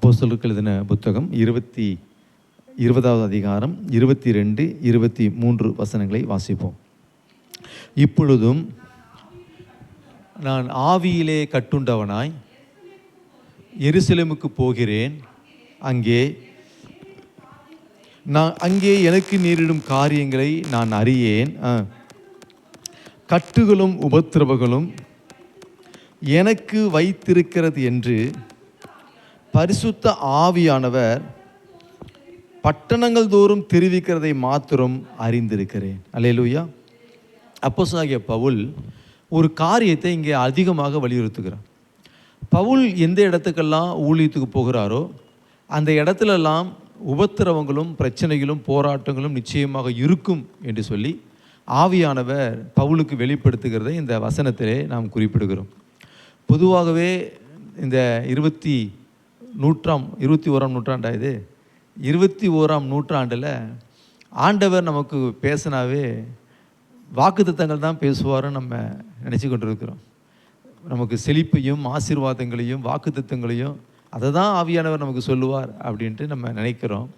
அப்போஸ்தலருக்கு எழுதின புத்தகம் 20வது அதிகாரம் 22, 23 வசனங்களை வாசிப்போம். இப்பொழுதும் நான் ஆவியிலே கட்டுண்டவனாய் எருசலேமுக்கு போகிறேன். அங்கே எனக்கு நேரிடும் காரியங்களை நான் அறியேன். கட்டுகளும் உபத்திரவங்களும் எனக்கு வைத்திருக்கிறது என்று பரிசுத்த ஆவியானவர் பட்டணங்கள் தோறும் தெரிவிக்கிறதை மாத்திரம் அறிந்திருக்கிறேன். அல்லேலூயா. அப்போஸ்தலனாகிய பவுல் ஒரு காரியத்தை இங்கே அதிகமாக வலியுறுத்துகிறார். பவுல் எந்த இடத்துக்கெல்லாம் ஊழியத்துக்கு போகிறாரோ அந்த இடத்துலெல்லாம் உபத்திரவங்களும் பிரச்சனைகளும் போராட்டங்களும் நிச்சயமாக இருக்கும் என்று சொல்லி ஆவியானவர் பவுலுக்கு வெளிப்படுத்துகிறதை இந்த வசனத்திலே நாம் குறிப்பிடுகிறோம். பொதுவாகவே இந்த 21ஆம் நூற்றாண்டா இது 21ஆம் நூற்றாண்டில் ஆண்டவர் நமக்கு பேசினாவே வாக்குத்தத்தங்கள் தான் பேசுவார்னு நம்ம நினச்சி கொண்டிருக்கிறோம். நமக்கு செழிப்பையும் ஆசீர்வாதங்களையும் வாக்குத்தத்தங்களையும் அதை தான் ஆவியானவர் நமக்கு சொல்லுவார் அப்படின்ட்டு நம்ம நினைக்கிறோம்.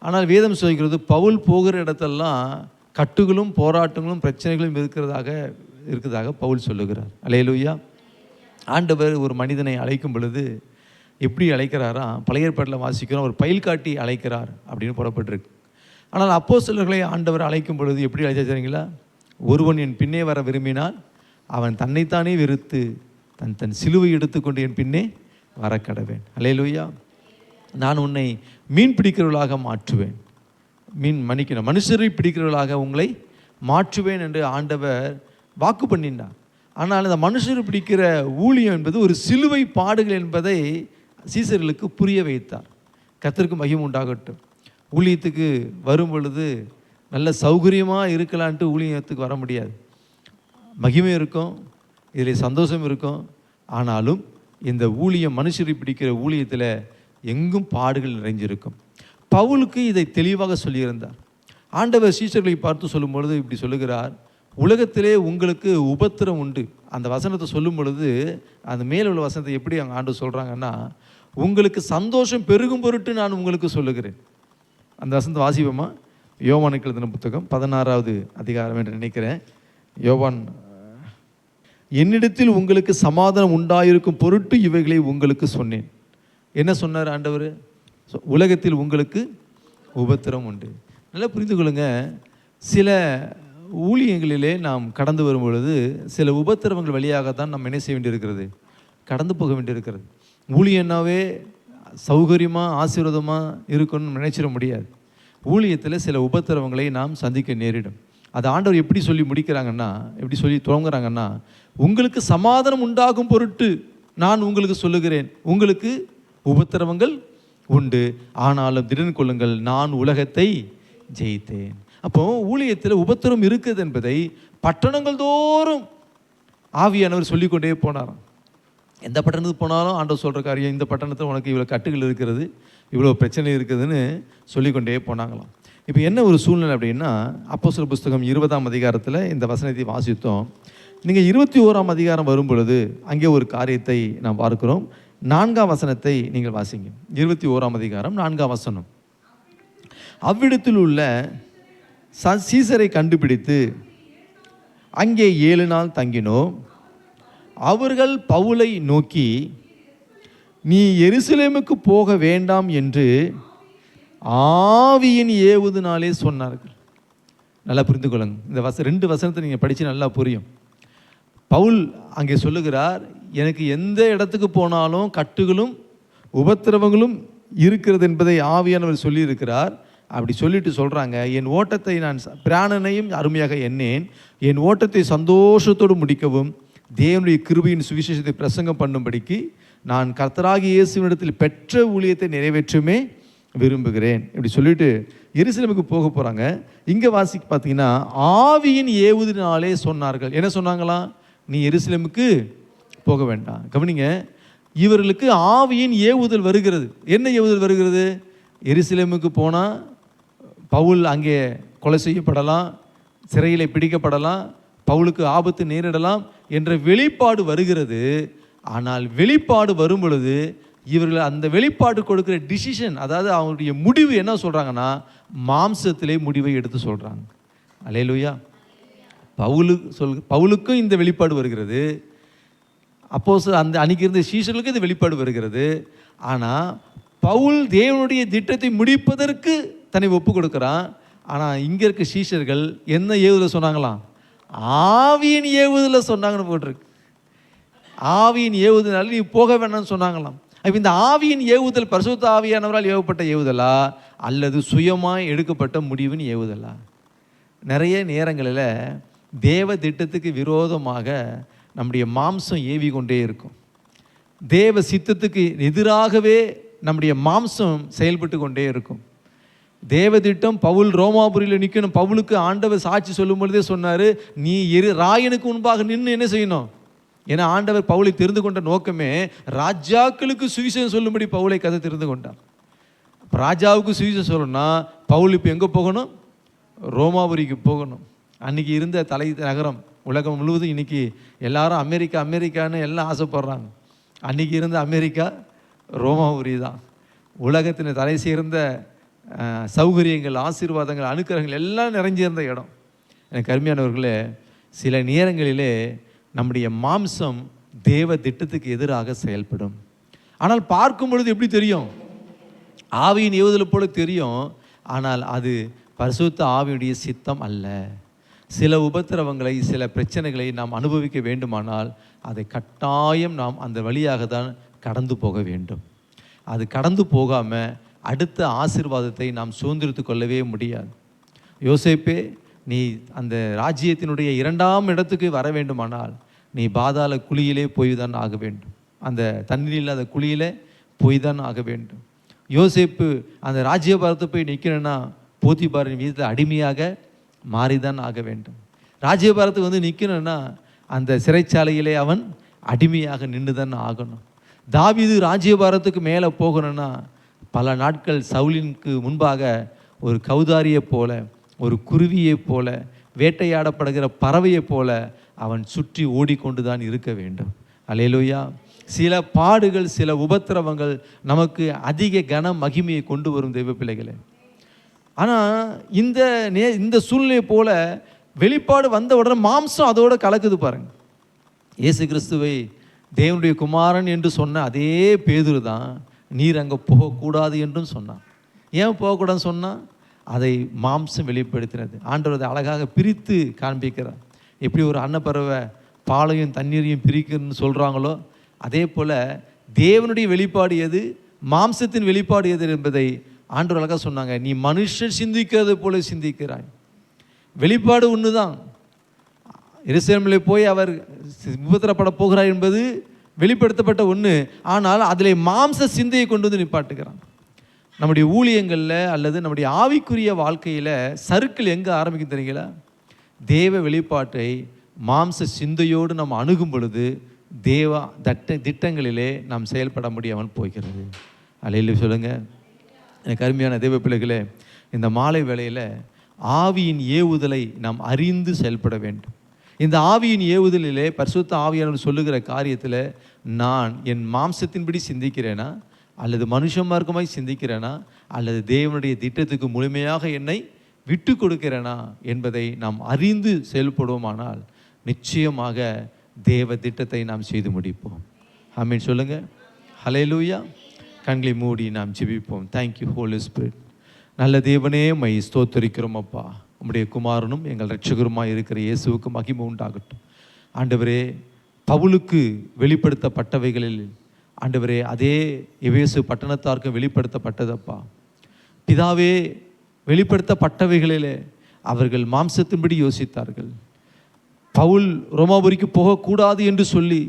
ஆனால் வேதம் சொல்கிறது பவுல் போகிற இடத்தெல்லாம் கட்டுகளும் போராட்டங்களும் பிரச்சனைகளும் இருக்கிறதாக பவுல் சொல்லுகிறார். அல்லேலூயா. ஆண்டவர் ஒரு மனிதனை அழைக்கும் பொழுது எப்படி அழைக்கிறாரா? பழைய ஏற்பாட்டில் வாசிக்கிறோம், ஒரு பயில் காட்டி அழைக்கிறார் அப்படின்னு புறப்பட்டிருக்கு. ஆனால் அப்போஸ்தலர்களை ஆண்டவர் அழைக்கும் பொழுது எப்படி அழைச்சாருங்களா? ஒருவன் என் பின்னே வர விரும்பினால் அவன் தன்னைத்தானே வெறுத்து தன் சிலுவை எடுத்துக்கொண்டு என் பின்னே வர கடவேன். அல்லேலூயா. நான் உன்னை மீன் பிடிக்கிறவர்களாக மாற்றுவேன், மனுஷரை பிடிக்கிறவர்களாக உங்களை மாற்றுவேன் என்று ஆண்டவர் வாக்கு பண்ணினார். ஆனால் இந்த மனுஷரை பிடிக்கிற ஊழியம் என்பது ஒரு சிலுவை பாடுகள் என்பதை சீசர்களுக்கு புரிய வைத்தார். கர்த்தருக்கு மகிமை உண்டாகட்டும். ஊழியத்துக்கு வரும் பொழுது நல்ல சௌகரியமாக இருக்கலான்ட்டு ஊழியத்துக்கு வர முடியாது. மகிமை இருக்கும், இதில் சந்தோஷம் இருக்கும். ஆனாலும் இந்த ஊழியம் மனுஷரை பிடிக்கிற ஊழியத்தில் எங்கும் பாடுகள் நிறைஞ்சிருக்கும். பவுலுக்கு இதை தெளிவாக சொல்லியிருந்தார். ஆண்டவர் சீஷர்களை பார்த்து சொல்லும் பொழுது இப்படி சொல்லுகிறார், உலகத்திலே உங்களுக்கு உபத்திரம் உண்டு. அந்த வசனத்தை சொல்லும் பொழுது அந்த மேலே உள்ள வசனத்தை எப்படி அங்கே ஆண்டு சொல்கிறாங்கன்னா, உங்களுக்கு சந்தோஷம் பெருகும் பொருட்டு நான் உங்களுக்கு சொல்லுகிறேன். அந்த வசனத்தை வாசிப்போமா? யோவானுக்கு எழுதின புத்தகம் 16வது அதிகாரம் என்று நினைக்கிறேன். யோவான், என்னிடத்தில் உங்களுக்கு சமாதானம் உண்டாயிருக்கும் பொருட்டு இவைகளை உங்களுக்கு சொன்னேன். என்ன சொன்னார் ஆண்டவர்? உலகத்தில் உங்களுக்கு உபத்திரம் உண்டு. நல்லா புரிந்து கொள்ளுங்க. சில ஊழியங்களிலே நாம் கடந்து வரும் பொழுது சில உபத்திரவங்கள் வழியாகத்தான் நாம் என்ன செய்ய வேண்டியிருக்கிறது? கடந்து போக வேண்டியிருக்கிறது. ஊழியன்னாவே சௌகரியமாக ஆசீர்வாதமாக இருக்கணும்னு நினைச்சிட முடியாது. ஊழியத்தில் சில உபத்திரவங்களை நாம் சந்திக்க நேரிடும். அது ஆண்டவர் எப்படி சொல்லி முடிக்கிறாங்கன்னா, எப்படி சொல்லி துவங்குறாங்கன்னா, உங்களுக்கு சமாதானம் உண்டாகும் பொருட்டு நான் உங்களுக்கு சொல்லுகிறேன், உங்களுக்கு உபத்திரவங்கள் உண்டு, ஆனாலும் திடன் கொள்ளுங்கள், நான் உலகத்தை ஜெயித்தேன். அப்போ ஊழியத்தில் உபத்திரம் இருக்குது என்பதை பட்டணங்கள் தோறும் ஆவியானவர் சொல்லிக்கொண்டே போனாராம். எந்த பட்டணத்துக்கு போனாலும் ஆண்டவர் சொல்கிற காரியம், இந்த பட்டணத்தில் உனக்கு இவ்வளோ கட்டுகள் இருக்கிறது, இவ்வளோ பிரச்சனை இருக்குதுன்னு சொல்லிக்கொண்டே போனாங்களாம். இப்போ என்ன ஒரு சூழ்நிலை அப்படின்னா, அப்போஸ்தலர் புஸ்தகம் 20ஆம் அதிகாரத்தில் இந்த வசனத்தை வாசித்தோம். நீங்கள் 21ஆம் அதிகாரம் வரும் பொழுது அங்கே ஒரு காரியத்தை நாம் பார்க்கிறோம். 4ஆம் வசனத்தை நீங்கள் வாசிங்க. 21ஆம் அதிகாரம் 4ஆம் வசனம். அவ்விடத்தில் உள்ள சீசரை கண்டுபிடித்து அங்கே 7 நாள் தங்கினோம். அவர்கள் பவுலை நோக்கி, நீ எருசலேமுக்கு போக வேண்டாம் என்று ஆவியின் ஏவுதனாலே சொன்னார்கள். நல்லா புரிந்து கொள்ளுங்க. இந்த 2 வசனத்தை நீங்கள் படித்து நல்லா புரியும். பவுல் அங்கே சொல்லுகிறார், எனக்கு எந்த இடத்துக்கு போனாலும் கட்டுகளும் உபத்திரவங்களும் இருக்கிறது என்பதை ஆவியானவர் சொல்லியிருக்கிறார். அப்படி சொல்லிட்டு சொல்கிறாங்க, என் ஓட்டத்தை நான் பிராணனையும் அருமையாக எண்ணேன், என் ஓட்டத்தை சந்தோஷத்தோடு முடிக்கவும் தேவனுடைய கிருபையின் சுவிசேஷத்தை பிரசங்கம் பண்ணும்படிக்கு நான் கர்த்தராகிய இயேசுவினிடத்தில் பெற்ற ஊழியத்தை நிறைவேற்றுமே விரும்புகிறேன். இப்படி சொல்லிட்டு எருசலேமுக்கு போக போகிறாங்க. இங்கே வாசிக்க பார்த்தீங்கன்னா, ஆவியின் ஏவுதனாலே சொன்னார்கள். என்ன சொன்னாங்களாம்? நீ எருசலேமுக்கு போக வேண்டாம். கவனிங்க, இவர்களுக்கு ஆவியின் ஏவுதல் வருகிறது. என்ன ஏவுதல் வருகிறது? எருசலேமுக்கு போனால் பவுல் அங்கே கொலை செய்யப்படலாம், சிறையில் பிடிக்கப்படலாம், பவுலுக்கு ஆபத்து நேரிடலாம் என்ற வெளிப்பாடு வருகிறது. ஆனால் வெளிப்பாடு வரும் பொழுது இவர்கள் அந்த வெளிப்பாடு கொடுக்குற டிசிஷன், அதாவது அவங்களுடைய முடிவு என்ன சொல்கிறாங்கன்னா, மாம்சத்திலே முடிவை எடுத்து சொல்கிறாங்க. அல்லேலூயா. பவுலுக்கும் இந்த வெளிப்பாடு வருகிறது, அந்த அன்றைக்கி இருந்த சீஷர்களுக்கும் இந்த வெளிப்பாடு வருகிறது. ஆனால் பவுல் தேவனுடைய திட்டத்தை முடிப்பதற்கு தன்னை ஒப்பு கொடுக்குறான். ஆனால் இங்கே இருக்க சீஷர்கள் என்ன ஏவுதல் சொன்னாங்களாம்? ஆவியின் ஏவுதலில் சொன்னாங்கன்னு போட்டிருக்கு. ஆவியின் ஏவுதலால் நீ போக வேண்டாம்னு சொன்னாங்களாம். அப்போ இந்த ஆவியின் ஏவுதல் பரிசுத்த ஆவியானவரால் ஏவப்பட்ட ஏவுதலா அல்லது சுயமாக எடுக்கப்பட்ட முடிவின் ஏவுதலா? நிறைய நேரங்களில் தேவ திட்டத்துக்கு விரோதமாக நம்முடைய மாம்சம் ஏவி கொண்டே இருக்கும். தேவ சித்தத்துக்கு எதிராகவே நம்முடைய மாம்சம் செயல்பட்டு கொண்டே இருக்கும். தேவ திட்டம், பவுல் ரோமாபுரியில் நிற்கணும். பவுலுக்கு ஆண்டவர் சாட்சி சொல்லும் பொழுதே சொன்னார், நீ ராயனுக்கு முன்பாக நின்று என்ன செய்யணும்? ஏன்னா ஆண்டவர் பவுலை தெரிந்து கொண்ட நோக்கமே ராஜாக்களுக்கு சுவிசேஷம் சொல்லும்படி பவுலை கதை தெரிந்து கொண்டார். ராஜாவுக்கு சுவிசேஷம் சொல்லணும்னா பவுல் இப்போ எங்கே போகணும்? ரோமாபுரிக்கு போகணும். அன்றைக்கி இருந்த தலை நகரம் உலகம் முழுவதும் இன்றைக்கி எல்லாரும் அமெரிக்கான்னு எல்லாம் ஆசைப்படுறாங்க. அன்றைக்கி இருந்த அமெரிக்கா ரோமாபுரி தான். உலகத்தின் தலை சேர்ந்த சௌகரியங்கள், ஆசீர்வாதங்கள், அனுக்கிரகங்கள் எல்லாம் நிறைஞ்சிருந்த இடம். எனக்கு அருமையானவர்களே, சில நேரங்களிலே நம்முடைய மாம்சம் தேவ திட்டத்துக்கு எதிராக செயல்படும். ஆனால் பார்க்கும் பொழுது எப்படி தெரியும்? ஆவியின் ஏவுதல் போல தெரியும். ஆனால் அது பரிசுத்த ஆவியுடைய சித்தம் அல்ல. சில உபத்திரவங்களை, சில பிரச்சனைகளை நாம் அனுபவிக்க வேண்டுமானால் அதை கட்டாயம் நாம் அந்த வழியாக தான் கடந்து போக வேண்டும். அது கடந்து போகாமல் அடுத்த ஆசீர்வாதத்தை நாம் சுதந்திரித்து கொள்ளவே முடியாது. யோசேப்பே, நீ அந்த ராஜ்யத்தினுடைய 2ஆம் இடத்துக்கு வர வேண்டுமானால் நீ பாதாள குழியிலே போய் தான் ஆக வேண்டும். அந்த தண்ணீர் இல்லாத குழியிலே போய் தான் ஆக வேண்டும். யோசேப்பு அந்த ராஜ்யபாரத்தை போய் நிற்கணும்னா போத்திபாரின் வீட்டில் அடிமையாக மாறிதான் ஆக வேண்டும். ராஜ்யபாரத்துக்கு வந்து நிற்கணும்னா அந்த சிறைச்சாலையிலே அவன் அடிமையாக நின்று தான் ஆகணும். தாவீது ராஜ்யபாரத்துக்கு மேலே போகணும்னா பல நாட்கள் சவுலினுக்கு முன்பாக ஒரு கௌதாரியைப் போல, ஒரு குருவியைப் போல, வேட்டையாடப்படுகிற பறவையைப் போல அவன் சுற்றி ஓடிக்கொண்டு தான் இருக்க வேண்டும். அல்லேலூயா. சில பாடுகள், சில உபத்திரவங்கள் நமக்கு அதிக கன மகிமையை கொண்டு வரும் தெய்வ பிள்ளைகளே. ஆனால் இந்த சூழ்நிலை போல வெளிப்பாடு வந்த உடனே மாம்சம் அதோடு கலக்குது பாருங்க. இயேசு கிறிஸ்துவை தேவனுடைய குமாரன் என்று சொன்ன அதே பேதுரு தான் நீர் அங்கே போகக்கூடாது என்றும் சொன்னான். ஏன் போகக்கூடாதுன்னு சொன்னால் அதை மாம்சம் வெளிப்படுத்தினது. ஆண்டவர் அதை அழகாக பிரித்து காண்பிக்கிறார். எப்படி ஒரு அன்னப்பறவை பாலையும் தண்ணீரையும் பிரிக்கணும்னு சொல்கிறாங்களோ அதே போல் தேவனுடைய வெளிப்பாடு எது, மாம்சத்தின் வெளிப்பாடு எது என்பதை ஆண்டவர் அழகாக சொன்னாங்க. நீ மனுஷன் சிந்திக்கிறது போல சிந்திக்கிறாய். வெளிப்பாடு ஒன்று தான். எருசலேமில் போய் அவர் உபத்திரப்பட போகிறார் என்பது வெளிப்படுத்தப்பட்ட ஒன்று. ஆனால் அதில் மாம்ச சிந்தையை கொண்டு வந்து நிப்பாட்டுக்கிறான். நம்முடைய ஊழியங்களில் அல்லது நம்முடைய ஆவிக்குரிய வாழ்க்கையில் சர்க்கிள் எங்கே ஆரம்பிக்கும் தெரியுங்களா? தேவ வெளிப்பாட்டை மாம்ச சிந்தையோடு நம்ம அணுகும் பொழுது தேவ திட்டங்களிலே நாம் செயல்பட முடியாமல் போகிறது. அல்லேலூயா சொல்லுங்கள். எனக்கு அருமையான தேவ பிள்ளைகளே, இந்த மாலை வேளையில் ஆவியின் ஏவுதலை நாம் அறிந்து செயல்பட வேண்டும். இந்த ஆவியின் ஏவுதலிலே பரிசுத்த ஆவியானவர் சொல்லுகிற காரியத்தில் நான் என் மாம்சத்தின்படி சிந்திக்கிறேனா அல்லது மனுஷ மார்க்கமாய் சிந்திக்கிறேனா அல்லது தேவனுடைய திட்டத்துக்கு முழுமையாக என்னை விட்டு கொடுக்கிறேனா என்பதை நாம் அறிந்து செயல்படுவோமானால் நிச்சயமாக தேவ திட்டத்தை நாம் செய்து முடிப்போம். ஆமென் சொல்லுங்கள். ஹல்லேலூயா. கண்களை மூடி நாம் ஜெபிப்போம். Thank you holy spirit. நல்ல தேவனே, மை ஸ்தோத்தரிக்கிறோம் அப்பா. உம்முடைய குமாரனும் எங்கள் இரட்சகருமாய் இருக்கிற இயேசுவுக்கு மகிமை உண்டாகட்டும். ஆண்டவரே, பவுலுக்கு வெளிப்படுத்தப்பட்டவைகளில் ஆண்டவரே அதே எபேசு பட்டணத்தாருக்கு வெளிப்படுத்தப்பட்டதப்பா. பிதாவே, வெளிப்படுத்தப்பட்டவைகளிலே அவர்கள் மாம்சத்தின்படி யோசித்தார்கள். பவுல் ரோமாபுரிக்கு போகக்கூடாது என்று சொல்லி